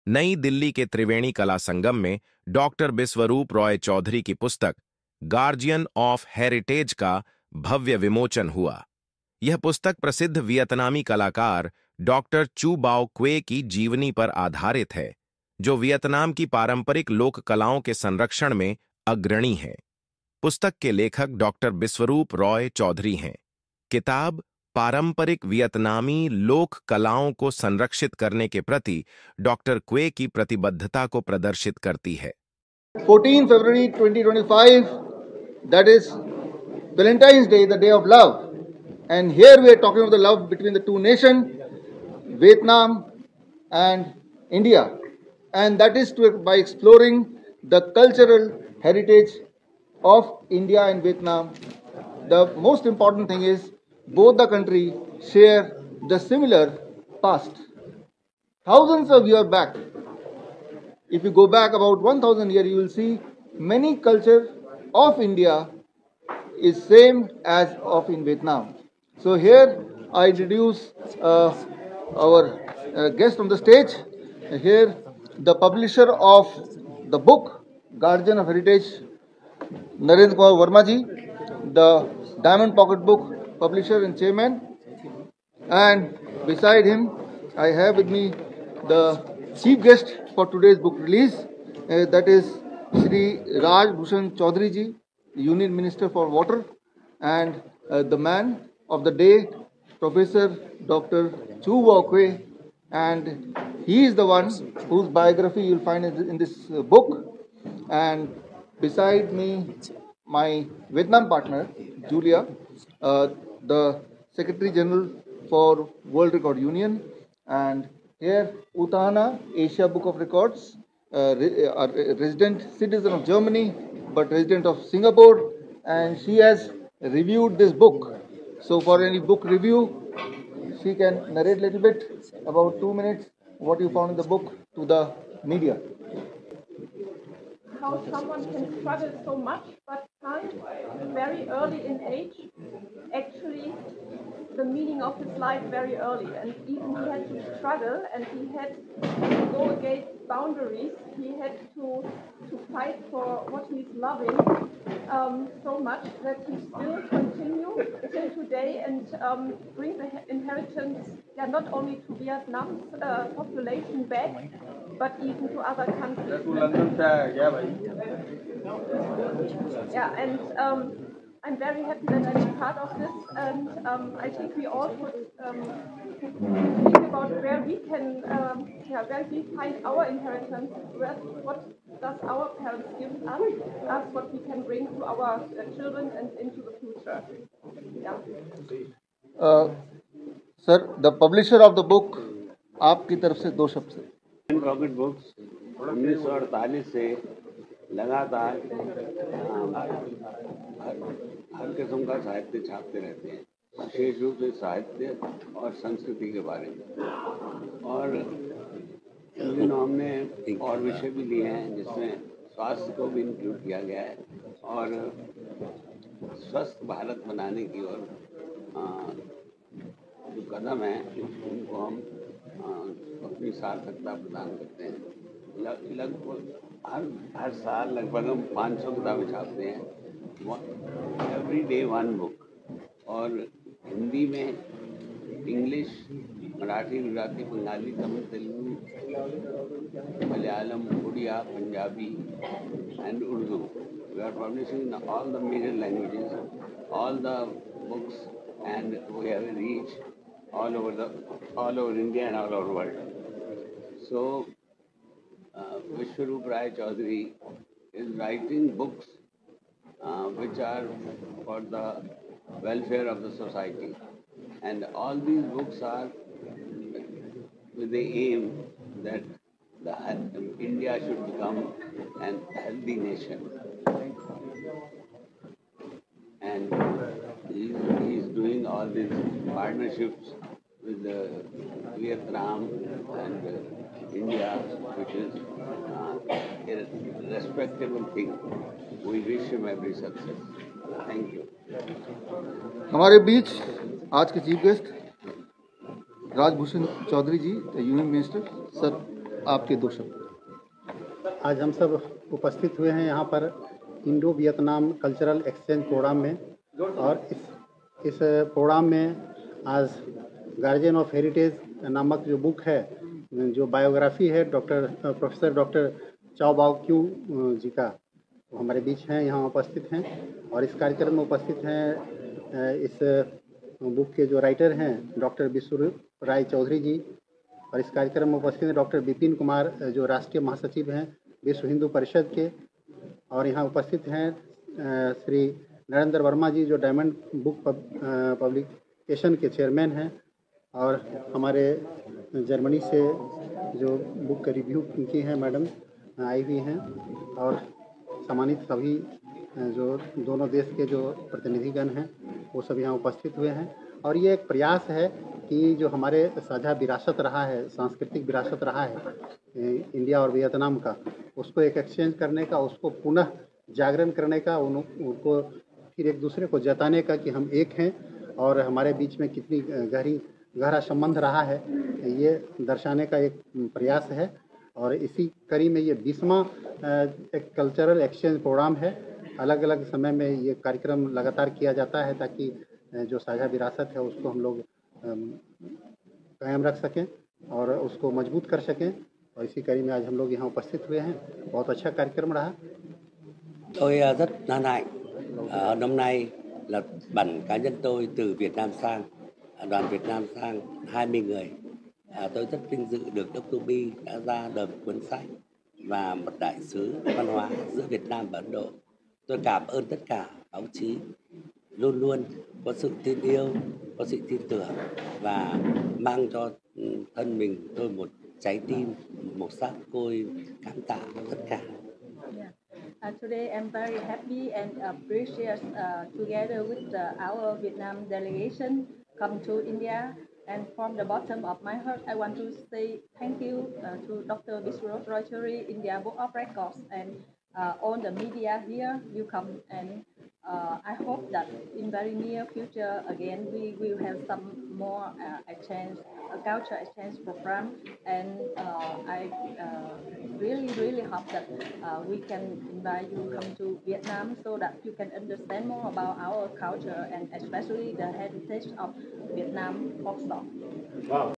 नई दिल्ली के त्रिवेणी कला संगम में डॉक्टर बिस्वरूप रॉय चौधरी की पुस्तक गार्जियन ऑफ हेरिटेज का भव्य विमोचन हुआ। यह पुस्तक प्रसिद्ध वियतनामी कलाकार डॉक्टर चू बाओ क्वे की जीवनी पर आधारित है, जो वियतनाम की पारंपरिक लोक कलाओं के संरक्षण में अग्रणी है। पुस्तक के लेखक डॉक्टर बिस्वरूप रॉय चौधरी हैं। किताब पारंपरिक वियतनामी लोक कलाओं को संरक्षित करने के प्रति डॉक्टर क्वे की प्रतिबद्धता को प्रदर्शित करती है। 14 February 2025, that is Valentine's Day, the day of love. And here we are talking about the love between the two nations, Vietnam and India. And that is by exploring the cultural heritage of India and Vietnam. The most important thing is both the countries share the similar past. Thousands of years back, if you go back about 1000 years, you will see many culture of India is same as of in Vietnam. So here I introduce our guest on the stage. Here the publisher of the book Guardian of Heritage, Narendra Kumar Verma ji, the Diamond Pocket Book publisher and chairman, and beside him I have with me the chief guest for today's book release, that is Shri Raj Bhushan Chaudhary ji, Union Minister for Water, and the man of the day, Professor Dr. Chu Bao Kwe, and he is the one whose biography you will find in this book. And beside me, my Vietnam partner, Julia, the Secretary General for World Record Union, and here Utahana, Asia Book of Records, a resident citizen of Germany, but resident of Singapore, and she has reviewed this book. So for any book review, she can narrate a little bit, about 2 minutes, what you found in the book to the media. How someone can struggle so much but find very early in age actually the meaning of his life very early, and even he had to struggle and he had to go against boundaries, he had to fight for what he's loving so much that he still continues till today and brings the inheritance not only to Vietnam's population back but even to other countries. Yeah, and I'm very happy that I'm part of this, and I think we all should think about where we can, where we find our inheritance, what does our parents give us what we can bring to our children and into the future. Yeah. Sir, the publisher of the book, आपकी तरफ से 2 शब्द. Pocket books 1948 से लगातार हर किस्म का साहित्य छापते रहते हैं, विशेष रूप से साहित्य और संस्कृति के बारे में। और इन दिनों हमने और विषय भी लिए हैं जिसमें स्वास्थ्य को भी इंक्लूड किया गया है और स्वस्थ भारत बनाने की ओर जो कदम है उनको हम अपनी सार्थकता प्रदान करते हैं। लगभग हर साल लगभग हम 500 किताबें छापते हैं, एवरी डे 1 बुक, और हिंदी में, English, Marathi, Gujarati, Bengali, Tamil, Telugu, Malayalam, Oriya, Punjabi and Urdu. We are publishing in all the major languages, all the books, and we have a reach all over India and all over the world. So, Vishwaroop Rai Chaudhary is writing books which are for the welfare of the society, and all these books are with the aim that India should become a healthy nation. And he is doing all these partnerships with Vietnam and India, which is a respectable thing. We wish him every success. Thank you. हमारे बीच आज के chief guest Rajbhushan Chaudhary जी, union minister. Sir, आपके 2 शब्द। आज हम सब उपस्थित हुए हैं यहाँ पर Indo Vietnam cultural exchange programme में, और इस प्रोग्राम में आज गार्जियन ऑफ हेरिटेज नामक जो बुक है, जो बायोग्राफी है प्रोफेसर डॉक्टर चाओ बाओ क्यू जी का, वो हमारे बीच हैं, यहाँ उपस्थित हैं। और इस कार्यक्रम में उपस्थित हैं इस बुक के जो राइटर हैं डॉक्टर विश्वरूप राय चौधरी जी, और इस कार्यक्रम में उपस्थित हैं डॉक्टर विपिन कुमार जो राष्ट्रीय महासचिव हैं विश्व हिंदू परिषद के, और यहाँ उपस्थित हैं श्री नरेंद्र वर्मा जी जो डायमंड बुक पब्लिकेशन के चेयरमैन हैं, और हमारे जर्मनी से जो बुक का रिव्यू की हैं मैडम आई हुई हैं, और सम्मानित सभी जो दोनों देश के जो प्रतिनिधिगण हैं वो सब यहाँ उपस्थित हुए हैं। और ये एक प्रयास है कि जो हमारे साझा विरासत रहा है, सांस्कृतिक विरासत रहा है इंडिया और वियतनाम का, उसको एक एक्सचेंज करने का, उसको पुनः जागरण करने का, उनको फिर एक दूसरे को जताने का कि हम एक हैं और हमारे बीच में कितनी गहरा संबंध रहा है, ये दर्शाने का एक प्रयास है। और इसी कड़ी में ये 20वां एक कल्चरल एक्सचेंज प्रोग्राम है। अलग अलग समय में ये कार्यक्रम लगातार किया जाता है ताकि जो साझा विरासत है उसको हम लोग कायम रख सकें और उसको मजबूत कर सकें, और इसी कड़ी में आज हम लोग यहाँ उपस्थित हुए हैं। बहुत अच्छा कार्यक्रम रहा। Tôi rất hân hạnh. Năm nay là bản cá nhân tôi từ Việt Nam sang, đoàn Việt Nam sang 20 người. Tôi rất vinh dự được Dr. Bi đã ra đời cuốn sách và một đại sứ văn hóa giữa Việt Nam và Ấn Độ. Tôi cảm ơn tất cả báo chí luôn luôn có sự tin yêu, có sự tin tưởng và mang cho thân mình tôi một trái tim, một sắc côi cảm tạ tất cả. Today I'm very happy and appreciate together with our Vietnam delegation come to India, and from the bottom of my heart I want to say thank you to Dr. Viswarup Roy Chowdhury, India Book of Records, and all the media here. You come, and I hope that in very near future again we will have some more exchange, culture exchange program, and I really hope that we can invite you come to Vietnam so that you can understand more about our culture and especially the heritage of Vietnam folk song.